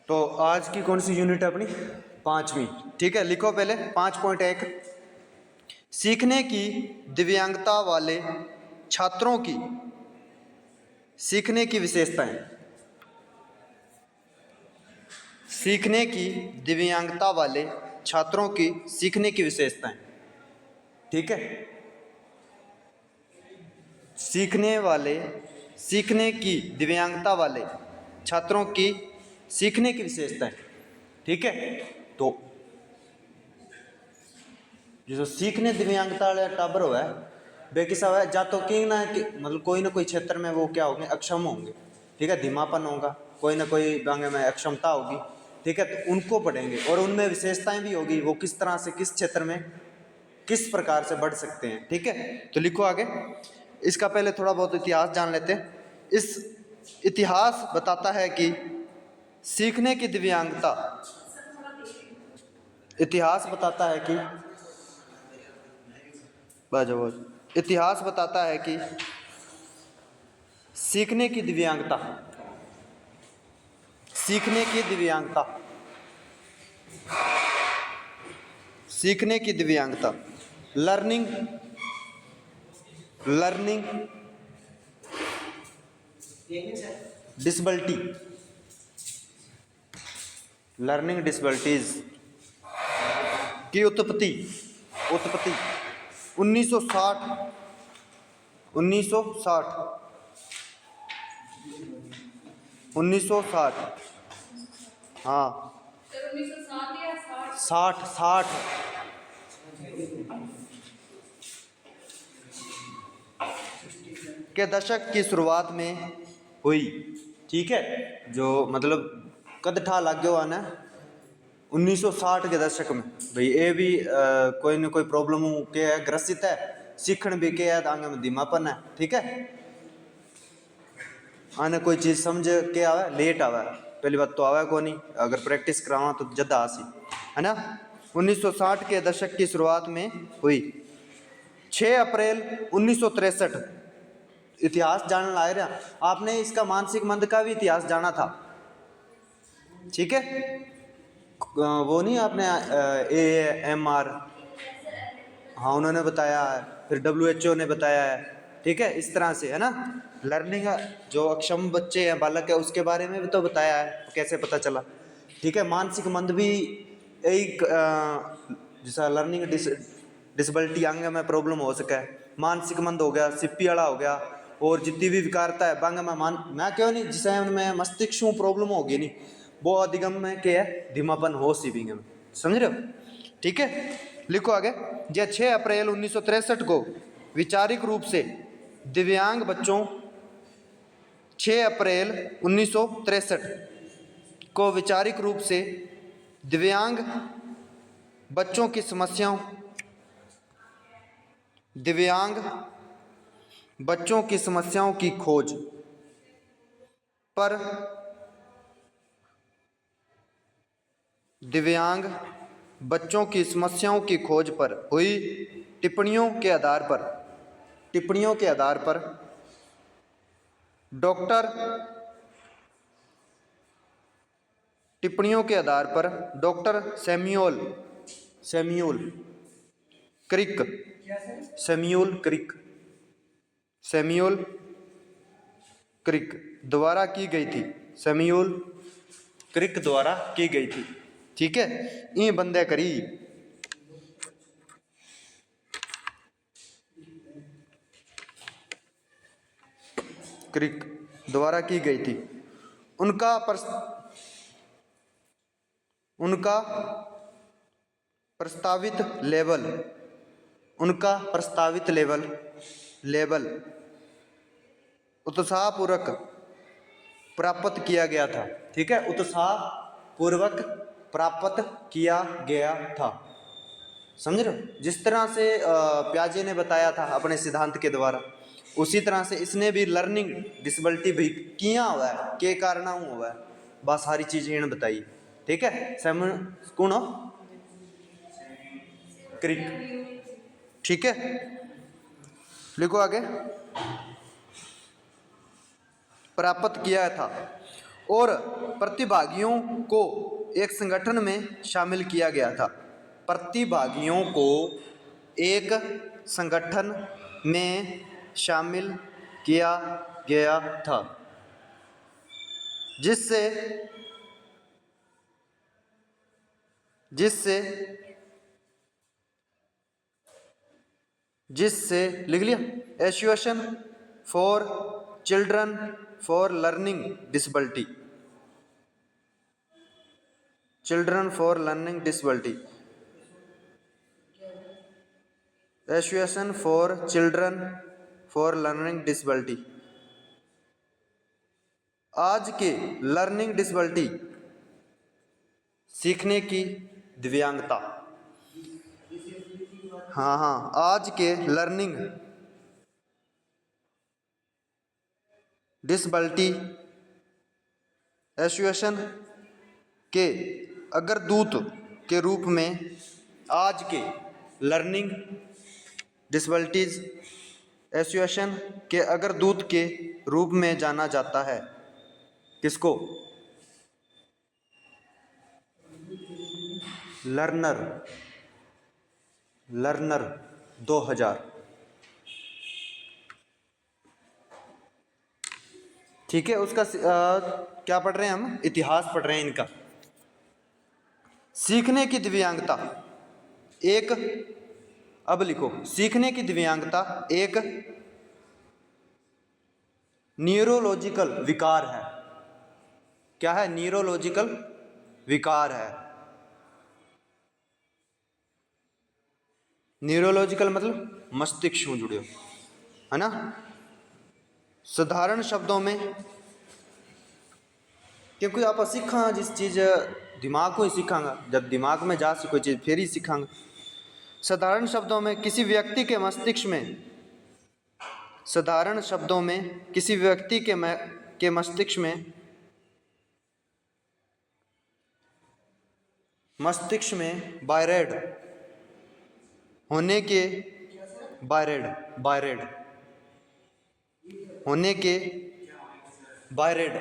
तो आज की कौन सी यूनिट है अपनी? पांचवी। ठीक है, लिखो पहले 5.1 सीखने की दिव्यांगता वाले छात्रों की सीखने की विशेषताएं। सीखने की दिव्यांगता वाले छात्रों की सीखने की विशेषताएं। ठीक है, सीखने की दिव्यांगता वाले छात्रों की सीखने की विशेषताएं। ठीक है, तो जो सीखने दिव्यांगता वाले टाबर हुआ है वे किसा हुआ है, जा तो कि ना कि मतलब कोई ना कोई क्षेत्र में वो क्या होंगे, अक्षम होंगे। ठीक है, धीमापन होगा, कोई ना कोई बांगे में अक्षमता होगी। ठीक है, तो उनको पढ़ेंगे और उनमें विशेषताएं भी होगी, वो किस तरह से किस क्षेत्र में किस प्रकार से बढ़ सकते हैं। ठीक है, तो लिखो आगे। इसका पहले थोड़ा बहुत इतिहास जान लेते हैं। इस इतिहास बताता है कि सीखने की दिव्यांगता, इतिहास बताता है कि इतिहास बताता है कि सीखने की दिव्यांगता, सीखने की दिव्यांगता, सीखने की दिव्यांगता, लर्निंग डिसबिलिटी, लर्निंग डिसबिलिटीज की उत्पत्ति 1960 हाँ 60 के दशक की शुरुआत में हुई। ठीक है, जो मतलब कद ठा लग गया ना 1960 के दशक में, भाई ये भी कोई ना कोई प्रॉब्लम के है ग्रसित है, सीखण भी के है, आगे में धीमापन है। ठीक है, आने कोई चीज़ समझ के आवे लेट आवे, पहली बात तो आवे को नहीं, अगर प्रैक्टिस करावा तो जद आसी है ना। 1960 के दशक की शुरुआत में हुई। 6 अप्रैल 1963, इतिहास जानने लाए रहा आपने, इसका मानसिक मंद का भी इतिहास जाना था। ठीक है, वो नहीं आपने AMR, हाँ उन्होंने बताया है, फिर WHO ने बताया है। ठीक है, इस तरह से है ना। लर्निंग जो अक्षम बच्चे हैं, बालक है, उसके बारे में भी तो बताया है, कैसे पता चला। ठीक है, मानसिक मंद भी एक जैसा लर्निंग डिसेबिलिटी अंग में प्रॉब्लम हो सके, मानसिक मंद हो गया, सिप्पी वाला हो गया, और जितनी भी विकारता है बांग में मैं क्यों नहीं, जिसे उनमें मस्तिष्क प्रॉब्लम होगी नहीं, वो अधिगम में क्या है, धीमापन हो सीविंग में, समझ रहे हो। ठीक है, लिखो आगे। यह 6 अप्रैल 1963 को वैचारिक रूप से दिव्यांग बच्चों, 6 अप्रैल 1963 को वैचारिक रूप से दिव्यांग बच्चों की समस्याओं, दिव्यांग बच्चों की समस्याओं की खोज पर, दिव्यांग बच्चों की समस्याओं की खोज पर हुई टिप्पणियों के आधार पर, टिप्पणियों के आधार पर डॉक्टर, टिप्पणियों के आधार पर डॉक्टर सैमुअल क्रिक, सैमुअल क्रिक द्वारा की गई थी, सैमुअल क्रिक द्वारा की गई थी। ठीक है, ये बंदे करी क्रिक द्वारा की गई थी। उनका प्रस्तावित लेवल उत्साहपूर्वक प्राप्त किया गया था। ठीक है, उत्साहपूर्वक प्राप्त किया गया था, समझ रहे हो। जिस तरह से प्याजे ने बताया था अपने सिद्धांत के द्वारा, उसी तरह से इसने भी लर्निंग डिसेबिलिटी भी किया हुआ है, के कारण हुआ है, बस सारी चीज़ इन्हें बताई। ठीक है, कौन हो, क्रिक। ठीक है, लिखो आगे। प्राप्त किया था और प्रतिभागियों को एक संगठन में शामिल किया गया था। प्रतिभागियों को एक संगठन में शामिल किया गया था जिससे जिससे जिससे लिख लिया, association for children for learning disability, children for learning disability, association for children for learning disability. आज के लर्निंग डिसेबिलिटी, सीखने की दिव्यांगता, हाँ, आज के लर्निंग डिसेबिलिटी एसोसिएशन के अग्रदूत के रूप में, आज के लर्निंग डिसेबिलिटीज एसोसिएशन के अग्रदूत के रूप में जाना जाता है। किसको? लर्नर 2000। ठीक है, उसका क्या पढ़ रहे हैं हम? इतिहास पढ़ रहे हैं इनका। सीखने की दिव्यांगता एक, अब लिखो, सीखने की दिव्यांगता एक न्यूरोलॉजिकल विकार है। क्या है? न्यूरोलॉजिकल विकार है। न्यूरोलॉजिकल मतलब मस्तिष्क से जुड़े, है ना। साधारण शब्दों में, क्योंकि आप सीखा जिस चीज़ दिमाग को ही सीखांगा, जब दिमाग में जा कोई चीज़ फिर ही सीखांगा। साधारण शब्दों में किसी व्यक्ति के मस्तिष्क में, साधारण शब्दों में किसी व्यक्ति के मस्तिष्क में बायरेड होने के, बायरेड होने के, बायरेड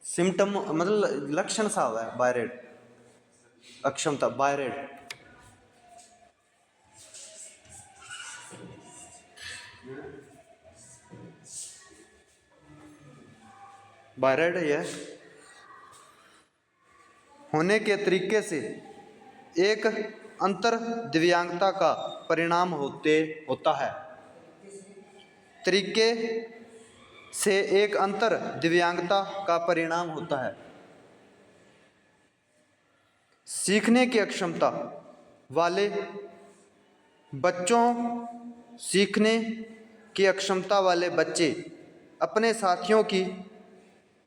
सिम्टम मतलब लक्षण सा हुआ है, बायरेड अक्षमता, बायरेड यह होने के तरीके से एक अंतर दिव्यांगता का परिणाम होता है। तरीके से एक अंतर दिव्यांगता का परिणाम होता है। सीखने की अक्षमता वाले बच्चों, सीखने की अक्षमता वाले बच्चे अपने साथियों की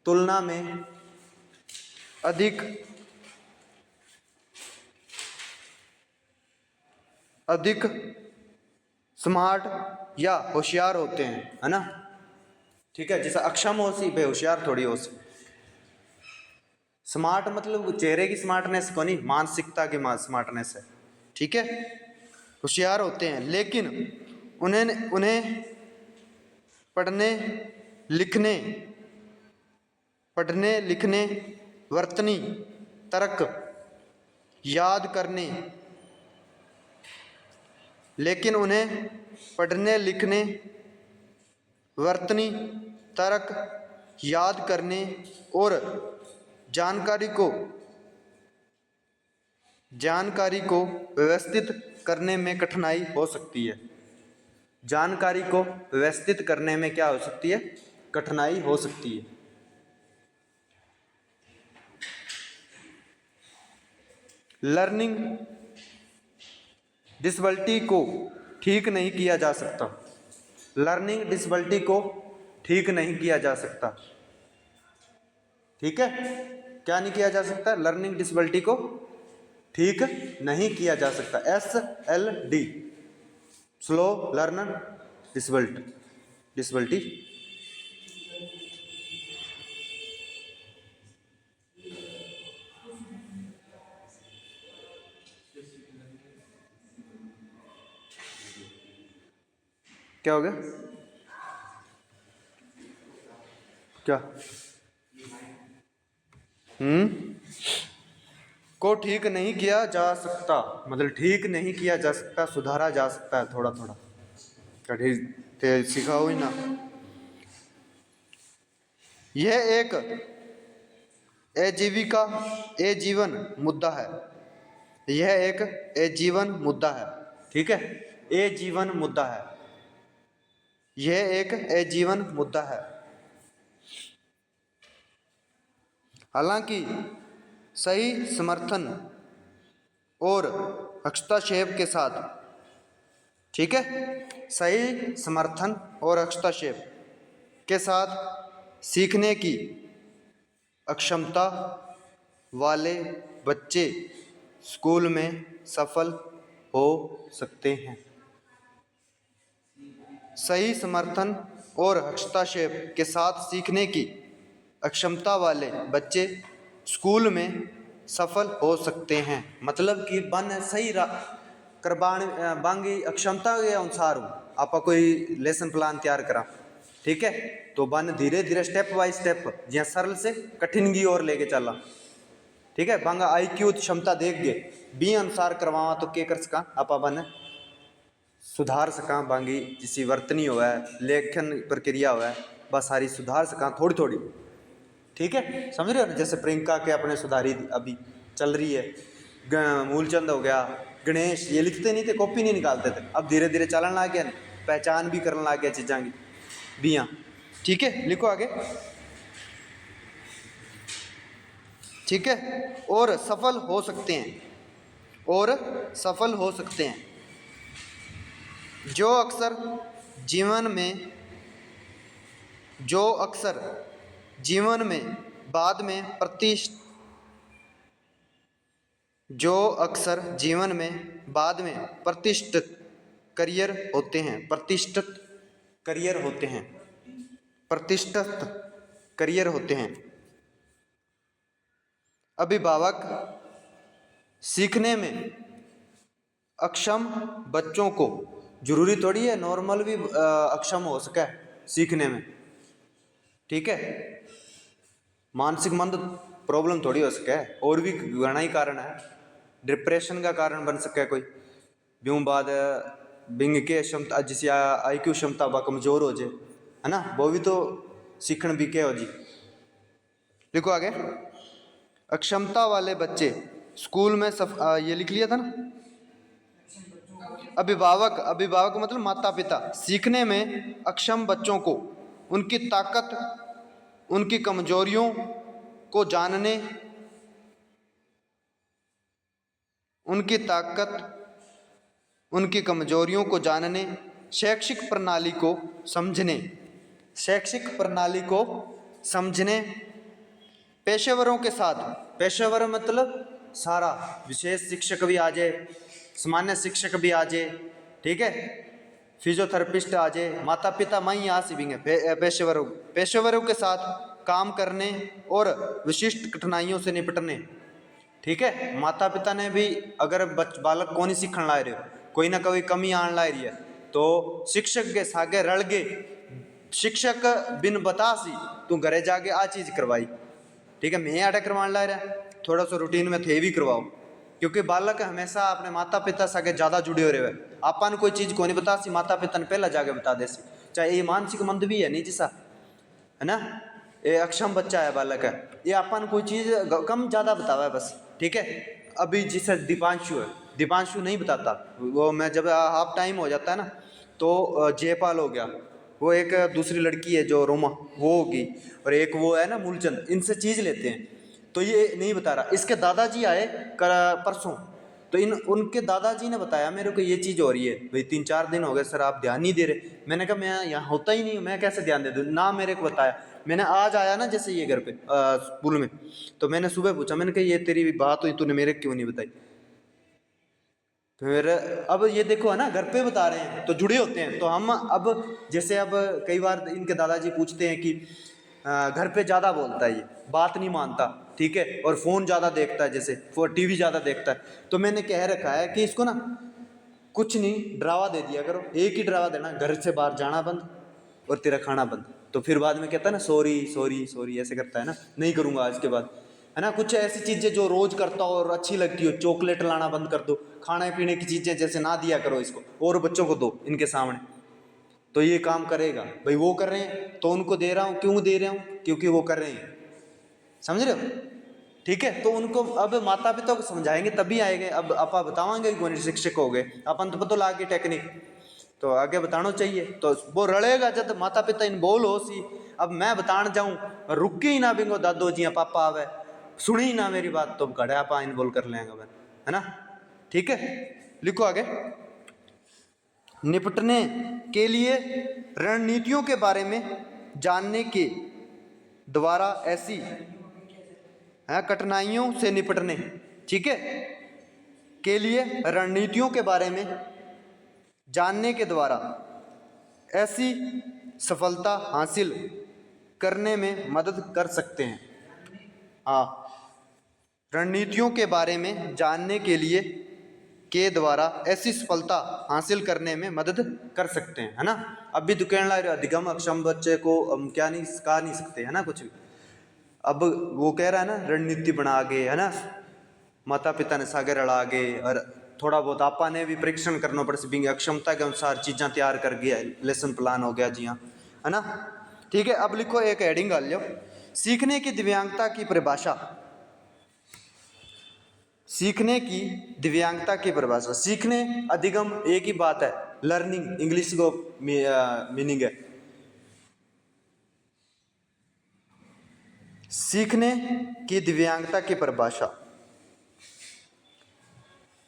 तुलना में अधिक स्मार्ट या होशियार होते हैं, है ना। ठीक है, जैसा अक्षम हो सी भाई होशियार थोड़ी हो सी। स्मार्ट मतलब चेहरे की स्मार्टनेस को नहीं, मानसिकता की स्मार्टनेस है। ठीक है, होशियार होते हैं, लेकिन उन्हें पढ़ने लिखने वर्तनी तर्क याद करने, लेकिन उन्हें पढ़ने लिखने वर्तनी तर्क याद करने और जानकारी को व्यवस्थित करने में कठिनाई हो सकती है। जानकारी को व्यवस्थित करने में क्या हो सकती है? कठिनाई हो सकती है। लर्निंग डिसेबिलिटी को ठीक नहीं किया जा सकता। लर्निंग डिसेबिलिटी को ठीक नहीं किया जा सकता। ठीक है, क्या नहीं किया जा सकता? लर्निंग डिसेबिलिटी को ठीक नहीं किया जा सकता। SLD, slow learner disability. क्या हो गया? क्या? को ठीक नहीं किया जा सकता, मतलब ठीक नहीं किया जा सकता, सुधारा जा सकता है थोड़ा थोड़ा, कभी ते सिखाओ ही ना। यह एक आजीविका आजीवन मुद्दा है, यह एक आजीवन मुद्दा है, ठीक है, आजीवन मुद्दा है, यह एक आजीवन मुद्दा है। हालांकि सही समर्थन और हस्तक्षेप के साथ, ठीक है, सही समर्थन और हस्तक्षेप के साथ सीखने की अक्षमता वाले बच्चे स्कूल में सफल हो सकते हैं। सही समर्थन और हस्तक्षेप के साथ सीखने की अक्षमता वाले बच्चे स्कूल में सफल हो सकते हैं, मतलब कि बन सही करबाण बांगी अक्षमता के अनुसार आप कोई लेसन प्लान तैयार करा, ठीक है, तो बन धीरे धीरे स्टेप बाय स्टेप जिया सरल से कठिन की ओर लेके चला, ठीक है, बांगा IQ क्षमता देख गए बी अनुसार करवावा तो क्या कर सका आप बन सुधार सका, बांगी जिसी वर्तनी हुआ है लेखन प्रक्रिया हुआ है बस सारी सुधार सका थोड़ी थोड़ी, ठीक है, समझ रहे हो ना। जैसे प्रियंका के अपने सुधारी अभी चल रही है, मूलचंद हो गया, गणेश, ये लिखते नहीं थे, कॉपी नहीं निकालते थे, अब धीरे धीरे चलन लग गया, पहचान भी करने लग गया चीज़ों की बिया, ठीक है, लिखो आगे, ठीक है, और सफल हो सकते हैं, और सफल हो सकते हैं, जो अक्सर जीवन में बाद में प्रतिष्ठित करियर होते हैं, प्रतिष्ठित करियर होते हैं। अभिभावक सीखने में अक्षम बच्चों को, जरूरी थोड़ी है नॉर्मल भी अक्षम हो सके सीखने में, ठीक है, मानसिक मंद प्रॉब्लम थोड़ी हो सके, और भी घना ही कारण है, डिप्रेशन का कारण बन सके कोई, ब्यूँ बाद बिंग के क्षमता जिस IQ क्षमता बा कमजोर हो जाए, है ना, वो भी तो सीखण भी क्या हो जी। लिखो आगे, अक्षमता वाले बच्चे स्कूल में ये लिख लिया था ना, अभिभावक मतलब माता पिता सीखने में अक्षम बच्चों को उनकी ताकत, उनकी कमजोरियों को जानने, उनकी कमजोरियों को जानने, शैक्षिक प्रणाली को समझने, पेशेवरों के साथ, पेशेवर मतलब सारा, विशेष शिक्षक भी आ जाए, सामान्य शिक्षक भी आ जाए, ठीक है, फिजियोथेरेपिस्ट आ जाए, माता पिता माँ ही आ सीखेंगे, पेशेवरों के साथ काम करने और विशिष्ट कठिनाइयों से निपटने, ठीक है, माता पिता ने भी अगर बालक को नहीं सीखने ला रहे हो, कोई ना कोई कमी आने ला रही है, तो शिक्षक के सागे रल गए, शिक्षक बिन बता सी तू घरे जाके आ चीज़ करवाई, ठीक है, मैं आटा करवाने ला रहा, थोड़ा सा रूटीन में थे भी करवाओ, क्योंकि बालक हमेशा अपने माता पिता से ज़्यादा जुड़े हो रहे हैं, आपन कोई चीज़ को नहीं बता सी, माता पिता ने पहला जाके बता दे सी, चाहे ये मानसिक मंद भी है नहीं जिसा, है ना, ये अक्षम बच्चा है बालक है, ये अपन कोई चीज़ कम ज़्यादा बतावा है बस, ठीक है। अभी जिसे दीपांशु नहीं बताता, वो मैं जब हाफ टाइम हो जाता है ना, तो जयपाल हो गया, वो एक दूसरी लड़की है जो रोमा वो होगी, और एक वो है ना मूलचंद, इनसे चीज़ लेते हैं, तो ये नहीं बता रहा। इसके दादाजी आए परसों, तो उनके दादाजी ने बताया मेरे को ये चीज़ हो रही है भाई, 3-4 दिन हो गए सर आप ध्यान नहीं दे रहे। मैंने कहा मैं यहाँ होता ही नहीं हूँ, मैं कैसे ध्यान दे दूँ, ना मेरे को बताया। मैंने आज आया ना जैसे ये घर पे स्कूल में, तो मैंने सुबह पूछा, मैंने कहा ये तेरी बात हुई तूने मेरे क्यों नहीं बताई। फिर अब ये देखो है ना, घर पे बता रहे हैं तो जुड़े होते हैं। तो हम अब जैसे अब कई बार इनके दादाजी पूछते हैं कि घर पे ज़्यादा बोलता है, ये बात नहीं मानता, ठीक है, और फ़ोन ज़्यादा देखता है, जैसे TV ज़्यादा देखता है। तो मैंने कह रखा है कि इसको ना कुछ नहीं डरावा दे दिया करो, एक ही डरावा देना, घर से बाहर जाना बंद और तेरा खाना बंद। तो फिर बाद में कहता है ना सॉरी सॉरी सॉरी ऐसे करता है ना, नहीं करूँगा आज के बाद। है ना। कुछ ऐसी चीज़ें जो रोज़ करता हो और अच्छी लगती हो, चॉकलेट लाना बंद कर दो, खाने पीने की चीज़ें जैसे ना दिया करो इसको, और बच्चों को दो इनके सामने, तो ये काम करेगा। भाई वो कर रहे हैं तो उनको दे रहा हूँ, क्यों दे रहा हूँ, क्योंकि वो कर रहे हैं, समझ रहे हो। ठीक है, तो उनको अब माता पिता को समझाएंगे तभी आएंगे। अब आप बतावाएंगे कौन शिक्षक हो गए अपन तो पता लागे टेक्निक, तो आगे बताना चाहिए। तो वो रड़ेगा जब माता पिता इन्वॉल्व हो सी। अब मैं बताने जाऊं रुके ही ना बिंगो दादो जी पापा आवे सुनी ही ना मेरी बात, तो घड़े आप इन्वॉल्व कर लेंगे बन, है ना। ठीक है, लिखो आगे। निपटने के लिए रणनीतियों के बारे में जानने के द्वारा ऐसी कठिनाइयों से निपटने, ठीक है, के लिए रणनीतियों के बारे में जानने के द्वारा ऐसी सफलता हासिल करने में मदद कर सकते हैं। हाँ, रणनीतियों के बारे में जानने के लिए के द्वारा ऐसी सफलता हासिल करने में मदद कर सकते हैं, है ना। अभी तो कहना अधिगम अक्षम बच्चे को हम क्या नहीं सिखा नहीं सकते, है ना, कुछ भी। अब वो कह रहा है ना रणनीति बना के, है ना, माता पिता ने सागर अड़ा के, और थोड़ा बहुत आपा ने भी परीक्षण करना पड़ सी अक्षमता के अनुसार चीज़ां तैयार कर गया, लेसन प्लान हो गया जी हाँ, है ना। ठीक है, अब लिखो एक हेडिंग डाल लो, सीखने की दिव्यांगता की परिभाषा। सीखने की दिव्यांगता की परिभाषा, सीखने अधिगम एक ही बात है, लर्निंग इंग्लिश को मीनिंग है। सीखने की दिव्यांगता की परिभाषा,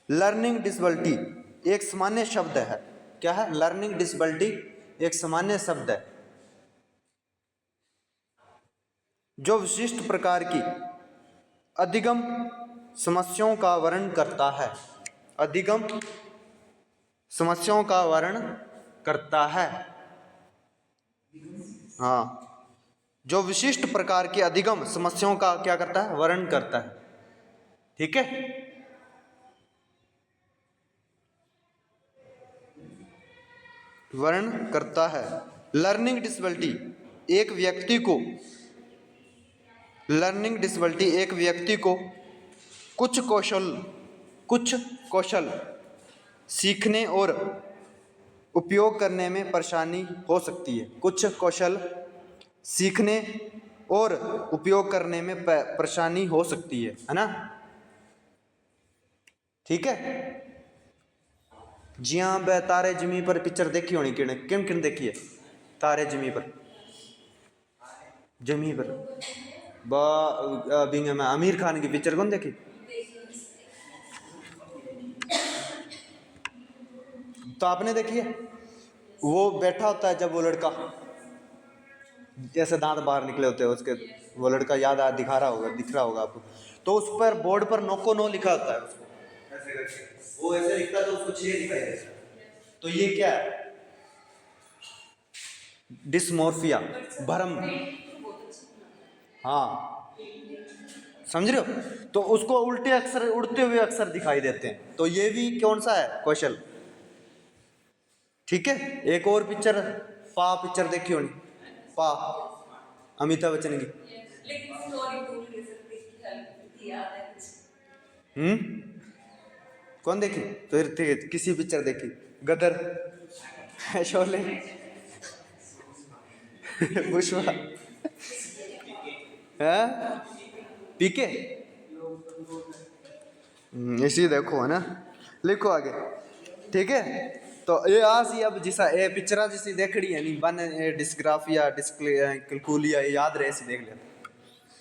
लर्निंग डिसेबिलिटी एक सामान्य शब्द है। क्या है? लर्निंग डिसेबिलिटी एक सामान्य शब्द है जो विशिष्ट प्रकार की अधिगम समस्याओं का वर्णन करता है। अधिगम समस्याओं का वर्णन करता है, हाँ, जो विशिष्ट प्रकार की अधिगम समस्याओं का क्या करता है? वर्णन करता है। ठीक है, वर्णन करता है। लर्निंग डिसेबिलिटी एक व्यक्ति को, लर्निंग डिसेबिलिटी एक व्यक्ति को कुछ कौशल सीखने और उपयोग करने में परेशानी हो सकती है। कुछ कौशल सीखने और उपयोग करने में परेशानी हो सकती है ना। ठीक है जी हाँ। ब तारे जमी पर पिक्चर देखी होनी, किन किन किन देखी है? तारे जमी पर, जमी पर बिंग में आमिर खान की पिक्चर कौन देखी? तो आपने देखी है? वो बैठा होता है जब वो लड़का जैसे दांत बाहर निकले होते हैं उसके, वो लड़का याद आ दिख रहा होगा आपको, तो उस पर बोर्ड पर नो को नो लिखा होता है, उसको ऐसे करके वो ऐसे लिखता है तो उसको 6 दिखाई देता है। तो ये क्या है? डिस्मोर्फिया, भ्रम। हाँ, समझ रहे हो? तो उसको उल्टे अक्षर, उड़ते हुए अक्षर दिखाई देते हैं, तो ये भी कौन सा है? कौशल। ठीक है, एक और पिक्चर, पा पिक्चर देखी होनी, पा, अमिताभ बच्चन की। कौन देखी? तो फिर किसी पिक्चर देखी? गदर, शोले, पुष्पा, है पीके, इसी देखो, है ना। लिखो आगे। ठीक है, तो ये आसी अब जिसा ए पिक्चरा जिसी देखड़ी है नहीं बन डिस्ग्राफिया डिस्कलकुलिया याद रहे ऐसी देख ले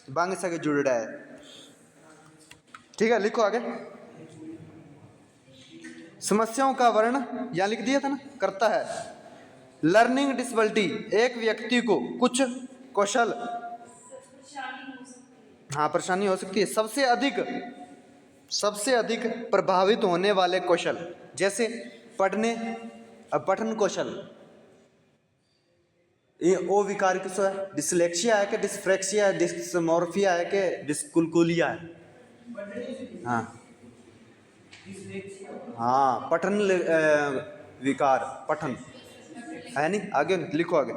बांग सके जुड़ा है। ठीक है, लिखो आगे। समस्याओं का वर्णन यहाँ लिख दिया था ना, करता है। लर्निंग डिसेबिलिटी एक व्यक्ति को कुछ कौशल, हाँ, परेशानी हो सकती है। सबसे अधिक प्रभावित होने वाले कौशल, जैसे पठन कौशल, ये ओ विकार किसो है? डिसलेक्सिया है कि डिस्फ्रेक्सिया है, डिस्मोर्फिया है कि डिस्कुलकुलिया है? हाँ हाँ, पठन विकार, पठन है नहीं। आगे लिखो आगे।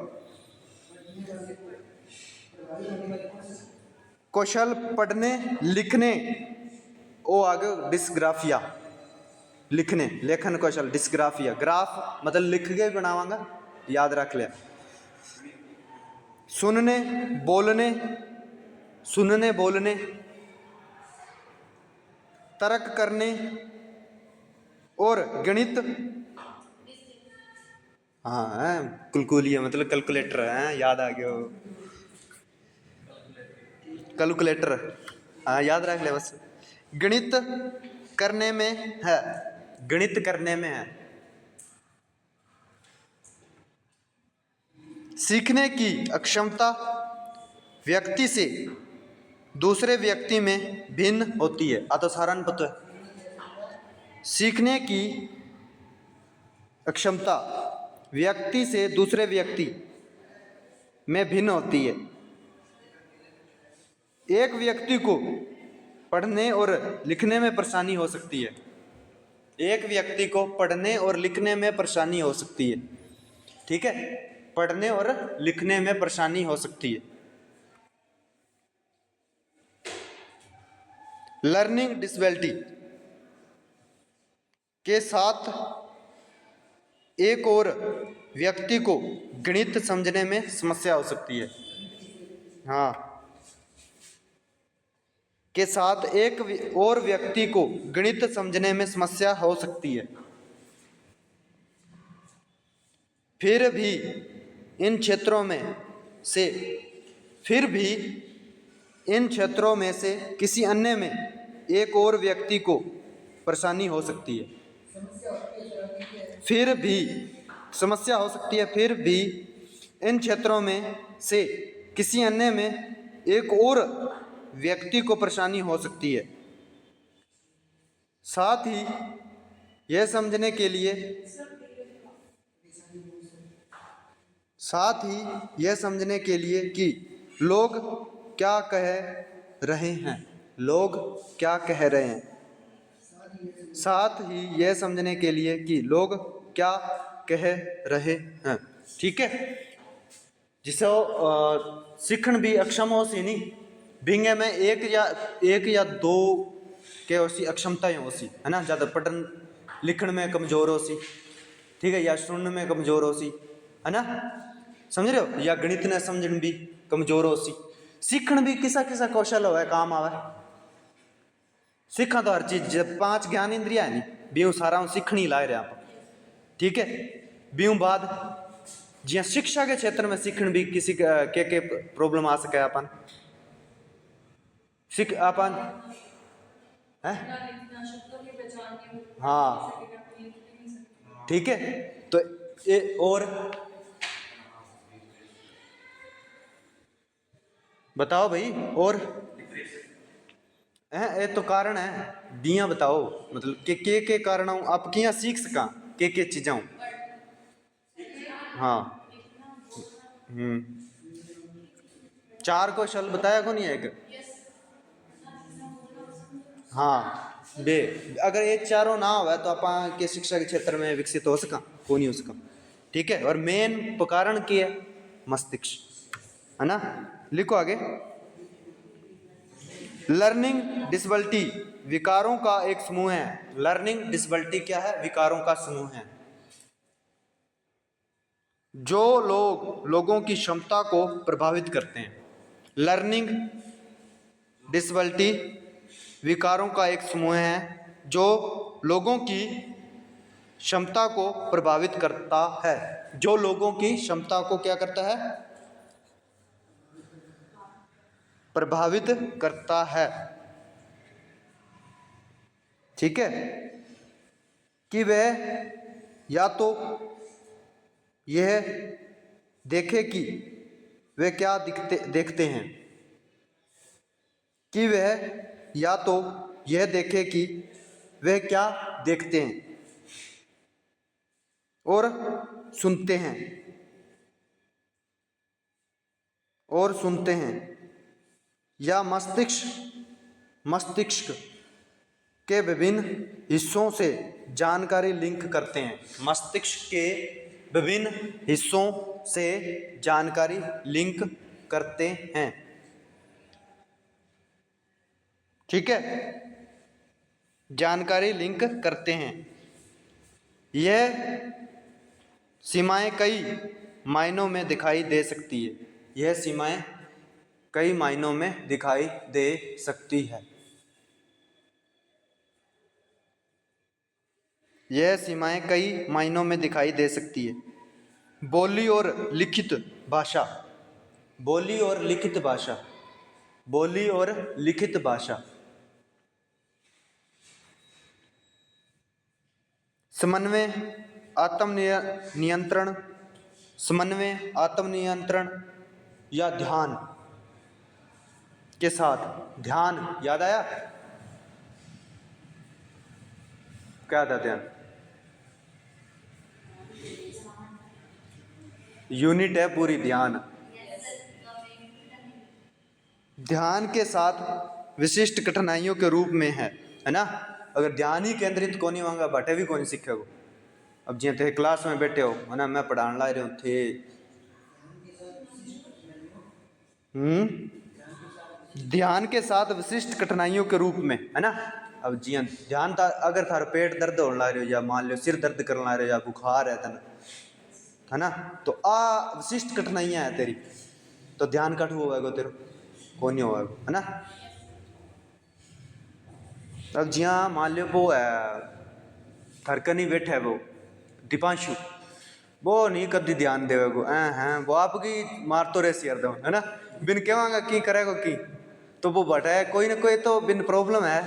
कौशल पढ़ने लिखने, ओ आगे डिस्ग्राफिया, लिखने लेखन कौशल डिस्ग्राफिया, ग्राफ मतलब लिख के बनावांगा, याद रख लिया। सुनने बोलने, सुनने बोलने, तर्क करने और गणित, हाँ है कुलकुलिया मतलब कैलकुलेटर है, याद आ गया वो कैलकुलेटर, हाँ याद रख ले बस। गणित करने में है, गणित करने में है। सीखने की अक्षमता व्यक्ति से दूसरे व्यक्ति में भिन्न होती है, आ तो सारा नहीं पता है। सीखने की अक्षमता व्यक्ति से दूसरे व्यक्ति में भिन्न होती है। एक व्यक्ति को पढ़ने और लिखने में परेशानी हो सकती है, एक व्यक्ति को पढ़ने और लिखने में परेशानी हो सकती है, ठीक है, पढ़ने और लिखने में परेशानी हो सकती है। लर्निंग डिसेबिलिटी के साथ एक और व्यक्ति को गणित समझने में समस्या हो सकती है, हाँ, के साथ एक और व्यक्ति को गणित समझने में समस्या हो सकती है। फिर भी इन क्षेत्रों में से फिर भी इन क्षेत्रों में से किसी अन्य में एक और व्यक्ति को परेशानी हो सकती है। फिर भी समस्या हो सकती है, फिर भी इन क्षेत्रों में से किसी अन्य में एक और व्यक्ति को परेशानी हो सकती है। साथ ही यह समझने के लिए कि लोग क्या कह रहे हैं, लोग क्या कह रहे हैं, साथ ही यह समझने के लिए कि लोग क्या कह रहे हैं, ठीक है। जिसे सीखण भी अक्षम हो सी नहीं, भिंगे में एक या दो के उसी अक्षमताएं हो सी, है ना, ज़्यादा पढ़न लिखण में कमजोर हो सी, ठीक है, या सुनने में कमजोर हो सी, है ना, समझ रहे हो, या गणित ने समझण भी कमजोर हो सी। सीखण भी किसा किसा कौशल हो काम आवे, सीखा तो हर चीज, जब 5 ज्ञान इंद्रिया है नहीं, बीऊ सारा सीखण ही लाए रहे आप, ठीक है। बीऊ बाद जिया शिक्षा के क्षेत्र में सीखण भी किसी के प्रॉब्लम आ सके, अपन सीख अपन है, हाँ ठीक है। तो ये और बताओ भाई, और ये तो कारण है, दिया बताओ मतलब के कारण आप किया सीख सका के चीज़ा, हाँ 4 कौशल बताया को नहीं है एक, हाँ बे, अगर ये चारों ना हो तो आप के शिक्षा के क्षेत्र में विकसित हो सका को नहीं हो सका, ठीक है। और मेन कारण क्या है, मस्तिष्क, है ना। लिखो आगे, लर्निंग डिसेबिलिटी विकारों का एक समूह है। लर्निंग डिसेबिलिटी क्या है, विकारों का समूह है जो लोगों की क्षमता को प्रभावित करते हैं। लर्निंग डिसेबिलिटी विकारों का एक समूह है जो लोगों की क्षमता को प्रभावित करता है, जो लोगों की क्षमता को क्या करता है, प्रभावित करता है, ठीक है। कि वह या तो यह देखे कि वे क्या देखते हैं, कि वह या तो यह देखे कि वे क्या देखते हैं और सुनते हैं, या मस्तिष्क के विभिन्न हिस्सों से जानकारी लिंक करते हैं, मस्तिष्क के विभिन्न हिस्सों से जानकारी लिंक करते हैं। ठीक है, जानकारी लिंक करते हैं। यह सीमाएं कई मायनों में दिखाई दे सकती है। यह सीमाएं कई मायनों में दिखाई दे सकती है। यह सीमाएं कई मायनों में दिखाई दे सकती है। बोली और लिखित भाषा, बोली और लिखित भाषा, बोली और लिखित भाषा, समन्वय, आत्म नियंत्रण, समन्वय, आत्म नियंत्रण या ध्यान के साथ। ध्यान याद आया? क्या था ध्यान? यूनिट है पूरी ध्यान। ध्यान के साथ विशिष्ट कठिनाइयों के रूप में है ना। अगर ध्यान ही केंद्रित को नहीं होगा बटे भी कौन सीखे वो। अब जिये थे क्लास में बैठे हो है ना, मैं पढ़ाने ला रहे थे, ध्यान के साथ विशिष्ट कठिनाइयों के रूप में है ना। अब जिया ध्यान था, अगर थारा पेट दर्द होने ला रहे हो या मान लो सिर दर्द करने ला रहे हो या बुखार है तना, है ना, तो आ विशिष्ट कठिनाइयां है तेरी, तो ध्यान कट होगा तेरे को नहीं होगा, है ना। अब जिया मान लो वो है थरकन ही बैठा है वो दीपांशु, वो नहीं कभी ध्यान देवे को हैं वो आपकी मार तो रही हरदम, है ना। बिन कहवागा की करेगा की, तो वो बटा है कोई ना कोई तो बिन प्रॉब्लम है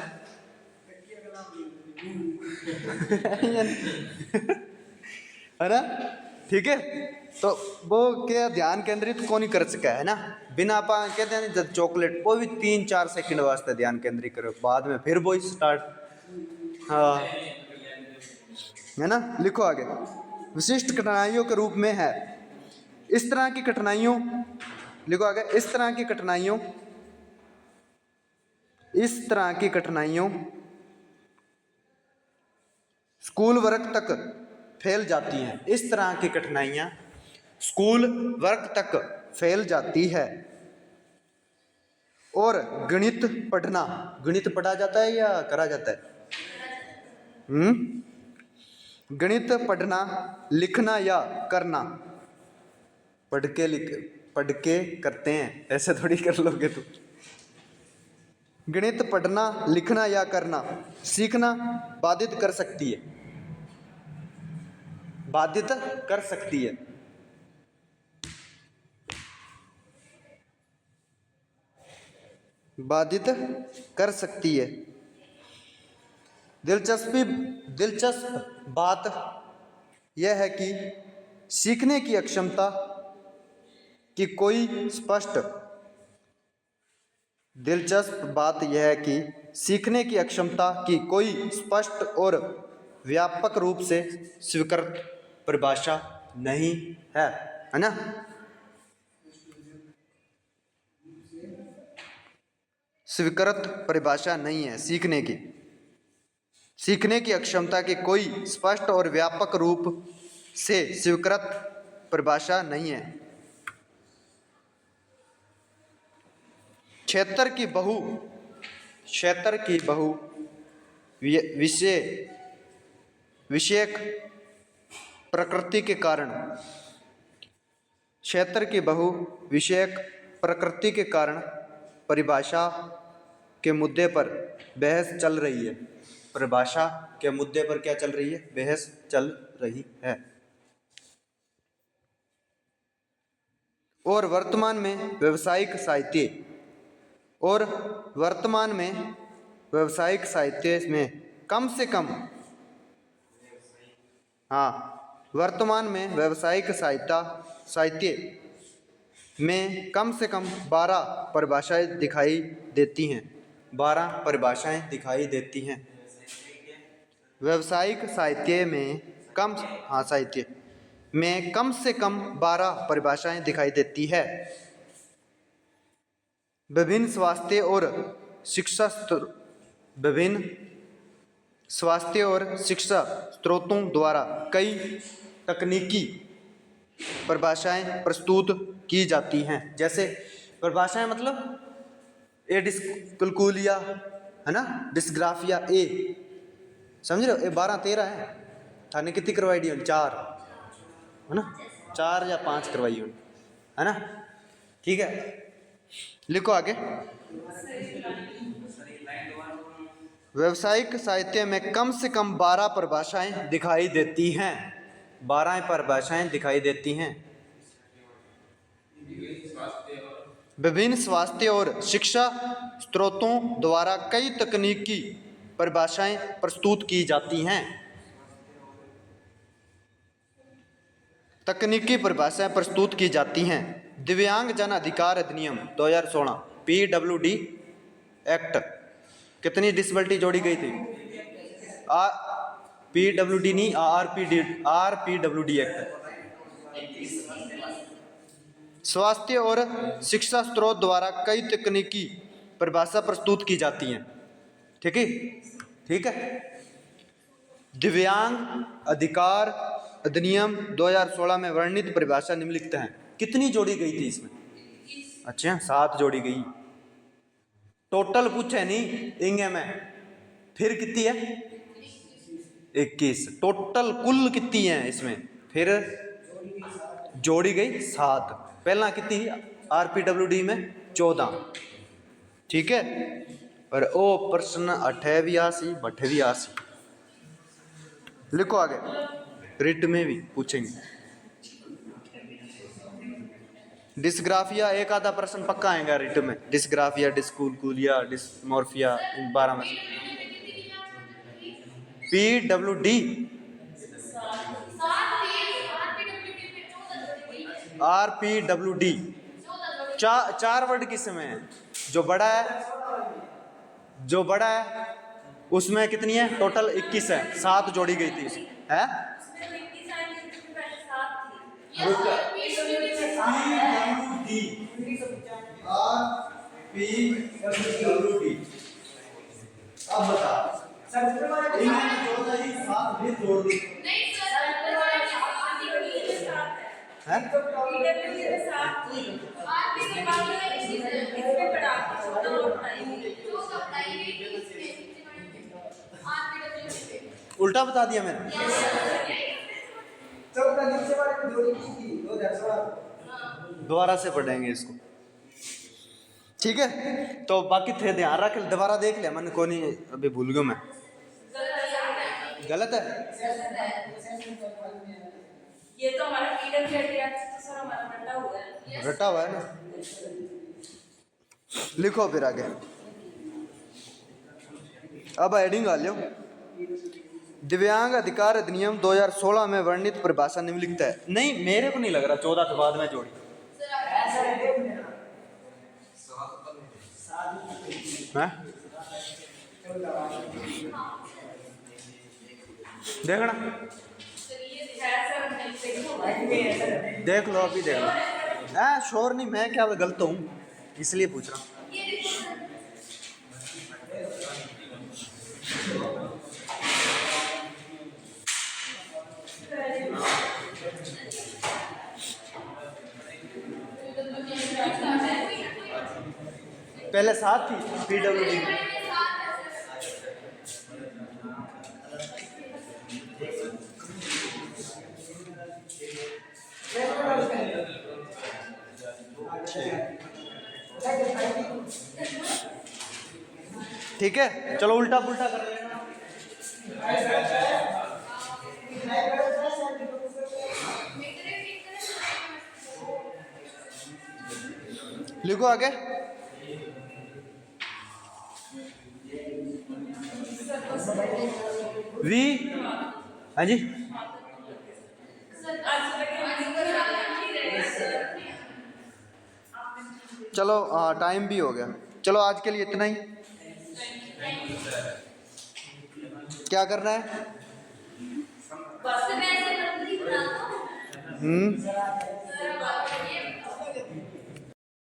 है ना। ठीक है, तो वो क्या ध्यान केंद्रित कौन नहीं कर सका, है ना। बिना आप कहते हैं जब चॉकलेट वो भी 3-4 सेकंड वास्ते ध्यान केंद्रित करो, बाद में फिर वो स्टार्ट। हाँ, है ना। लिखो आगे, विशिष्ट कठिनाइयों के रूप में है। इस तरह की कठिनाइयों, लिखो आगे, इस तरह की कठिनाइयों, इस तरह की कठिनाइयों स्कूल वर्ग तक फैल जाती हैं। इस तरह की कठिनाइयां स्कूल वर्ग तक फैल जाती है। और गणित पढ़ना, गणित पढ़ा जाता है या करा जाता है? गणित पढ़ना, लिखना या करना, पढ़ के करते हैं, ऐसे थोड़ी कर लोगे तुम। गणित पढ़ना, लिखना या करना सीखना बाधित कर सकती है, बाधित कर सकती है। बाधित कर सकती है। दिलचस्प बात यह है कि सीखने की अक्षमता की कोई स्पष्ट, दिलचस्प बात यह है कि सीखने की अक्षमता की कोई स्पष्ट और व्यापक रूप से स्वीकृत परिभाषा नहीं है ना। स्वीकृत परिभाषा नहीं है सीखने की, सीखने की अक्षमता की कोई स्पष्ट और व्यापक रूप से स्वीकृत परिभाषा नहीं है। क्षेत्र की बहु विषयक प्रकृति के कारण, क्षेत्र की बहु विषयक प्रकृति के कारण परिभाषा के मुद्दे पर बहस चल रही है। परिभाषा के मुद्दे पर क्या चल रही है? बहस चल रही है। और वर्तमान में व्यावसायिक साहित्य में कम से कम, हाँ, वर्तमान में व्यावसायिक साहित्य में कम से कम 12 परिभाषाएं दिखाई देती हैं। 12 परिभाषाएं दिखाई देती हैं। व्यावसायिक साहित्य में साहित्य में कम से कम 12 परिभाषाएं दिखाई देती है। विभिन्न स्वास्थ्य और शिक्षा स्रोतों द्वारा कई तकनीकी परिभाषाएं प्रस्तुत की जाती हैं। जैसे परिभाषाएं मतलब एडिस कलकूलिया, है ना। डिस्ग्राफिया ए, समझ रहे हो, ये 12-13 है। थाने कितनी करवाई दी, 4 है ना, 4 या 5 करवाई है ना। ठीक है, लिखो आगे। व्यवसायिक साहित्य में कम से कम 12 परिभाषाएं दिखाई देती हैं। 12 परिभाषाएं दिखाई देती हैं। विभिन्न स्वास्थ्य और शिक्षा स्रोतों द्वारा कई तकनीकी परिभाषाएं प्रस्तुत की जाती हैं। तकनीकी परिभाषाएं प्रस्तुत की जाती हैं। दिव्यांग जन अधिकार अधिनियम 2016 PWD एक्ट, कितनी डिसेबिलिटी जोड़ी गई थी? PWD नहीं, RPWD एक्ट। स्वास्थ्य और शिक्षा स्रोत द्वारा कई तकनीकी परिभाषा प्रस्तुत की जाती हैं। ठीक है, ठीक है। दिव्यांग अधिकार अधिनियम 2016 में वर्णित परिभाषा निम्नलिखित हैं। कितनी जोड़ी गई थी इसमें? अच्छा, 7 जोड़ी गई। टोटल पूछे नहीं इंगे में, फिर कितनी है? 21। टोटल कुल कितनी है इसमें? फिर जोड़ी गई 7। पहला कितनी? RPWD में 14। ठीक है। और ओ प्रश्न 88 88। लिखो आगे, रिट में भी पूछेंगे। डिस्ग्राफिया एक आधा प्रश्न पक्का आएगा रिट में। डिस्ग्राफिया, डिस्कूलकुलिया, डिस्मोर्फिया, इन 12 में PWD RPWD 4 वर्ड किस में है? जो बड़ा है उसमें कितनी है? टोटल 21 है। 7 जोड़ी गई थी इसमें, है? RPWD। अब बता, इन्होंने 14 ही 7 भी जोड़ दी। है? उल्टा बता दिया मैंने। दोबारा से पढ़ेंगे इसको, ठीक है। तो बाकी थे ध्यान रख, दोबारा देख लिया मैंने, कोई नहीं अभी भूल गया मैं। गलत है ये तो हमारा तो सर हमारा रटा हुआ है ना। लिखो फिर आगे। अब हेडिंग आ लो। दिव्यांग अधिकार अधिनियम 2016 में वर्णित परिभाषा निम्नलिखित है। नहीं, मेरे को नहीं लग रहा 14 के बाद में जोड़ी है। देखना, देख लो अभी, देख लो। शोर नहीं, मैं क्या गलत हूँ इसलिए पूछ रहा हूँ। पहले 7 थी PWD में। ठीक है, चलो उल्टा पुल्टा कर लेना। लिखो आगे। वी, हाँ जी, चलो टाइम भी हो गया। चलो आज के लिए इतना ही। क्या करना है?